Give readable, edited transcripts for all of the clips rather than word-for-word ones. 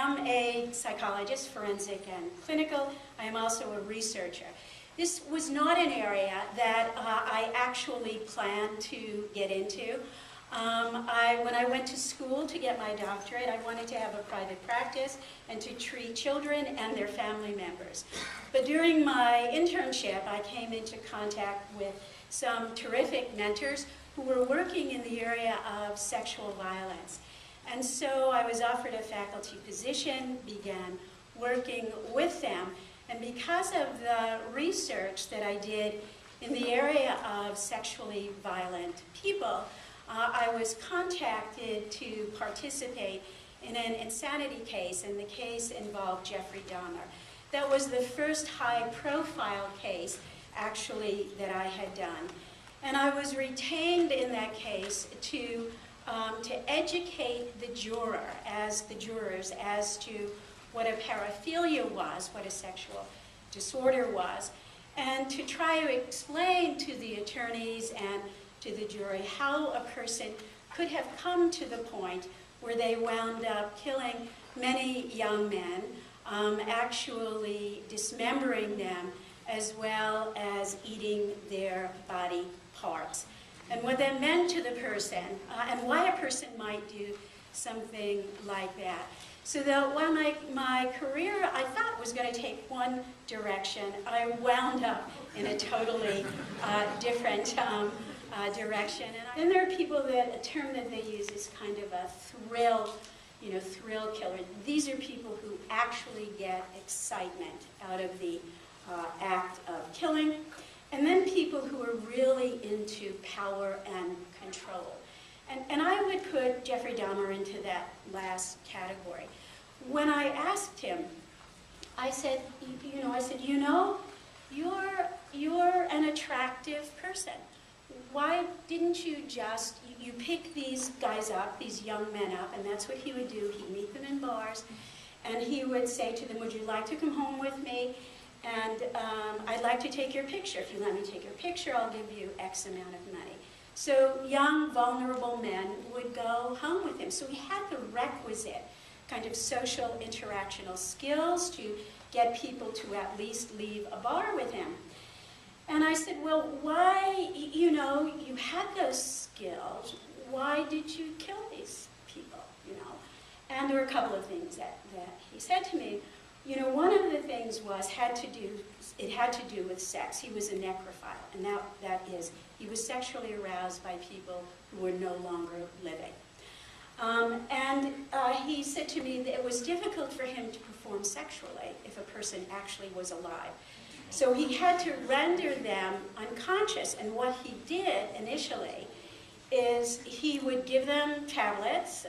am a psychologist, forensic and clinical. I am also a researcher. This was not an area that I actually planned to get into. When I went to school to get my doctorate, I wanted to have a private practice and to treat children and their family members. But during my internship, I came into contact with some terrific mentors who were working in the area of sexual violence. And so I was offered a faculty position, began working with them, and because of the research that I did in the area of sexually violent people, I was contacted to participate in an insanity case, and the case involved Jeffrey Dahmer. That was the first high-profile case, actually, that I had done. And I was retained in that case to educate the jurors as to what a paraphilia was, what a sexual disorder was, and to try to explain to the attorneys and to the jury how a person could have come to the point where they wound up killing many young men, actually dismembering them, as well as eating their body parts. And what that meant to the person, and why a person might do something like that. So that while my career, I thought, was going to take one direction, I wound up in a totally different direction. And there are people that, a term that they use is kind of a thrill killer. These are people who actually get excitement out of the act of killing. And then people who are really into power and control. And I would put Jeffrey Dahmer into that last category. When I asked him, I said, you're an attractive person. Why didn't you you pick these guys up, these young men up, and that's what he would do. He'd meet them in bars, and he would say to them, would you like to come home with me? And I'd like to take your picture. If you let me take your picture, I'll give you X amount of money. So young, vulnerable men would go home with him. So he had the requisite kind of social interactional skills to get people to at least leave a bar with him. And I said, well, why, you had those skills, why did you kill these people, And there were a couple of things that he said to me. One of the things had to do with sex. He was a necrophile, and that is, he was sexually aroused by people who were no longer living. He said to me that it was difficult for him to perform sexually if a person actually was alive. So he had to render them unconscious, and what he did initially is he would give them tablets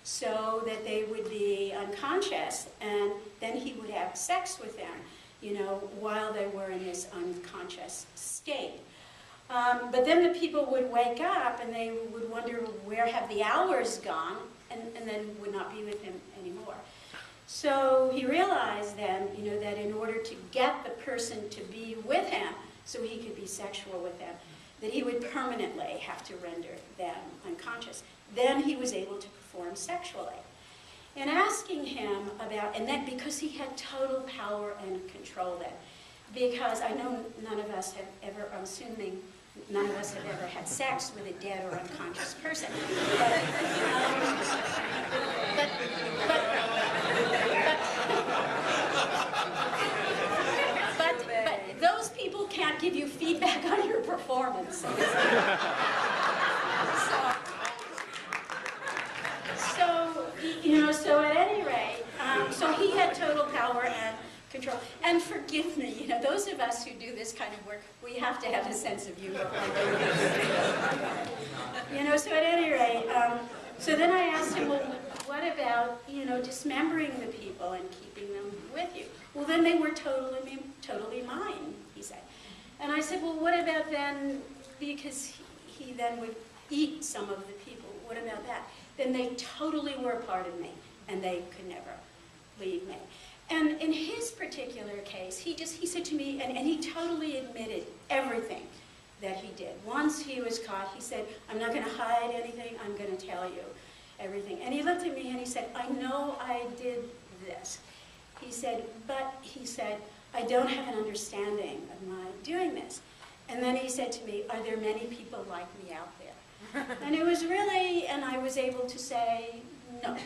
so that they would be unconscious, and then he would have sex with them, while they were in this unconscious state. But then the people would wake up and they would wonder, where have the hours gone, and then would not be with him anymore. So he realized then, that in order to get the person to be with him, so he could be sexual with them, that he would permanently have to render them unconscious. Then he was able to perform sexually. And asking him about, and then because he had total power and control then, because I know none of us have ever, I'm assuming none of us have ever had sex with a dead or unconscious person. But those people can't give you feedback on your performance. So at any rate, so he had total power and control. And forgive me, those of us who do this kind of work, we have to have a sense of humor. So at any rate, so then I asked him, well, what about, dismembering the people and keeping them with you? Well, then they were totally mine, he said. And I said, well, what about then, because he then would eat some of the people, what about that? Then they totally were a part of me, and they could never leave me. And in his particular case, he said to me, and he totally admitted everything that he did. Once he was caught, he said, I'm not going to hide anything, I'm going to tell you everything. And he looked at me and he said, I know I did this. He said, but, he said, I don't have an understanding of my doing this. And then he said to me, are there many people like me out there? And it was really, and I was able to say, no.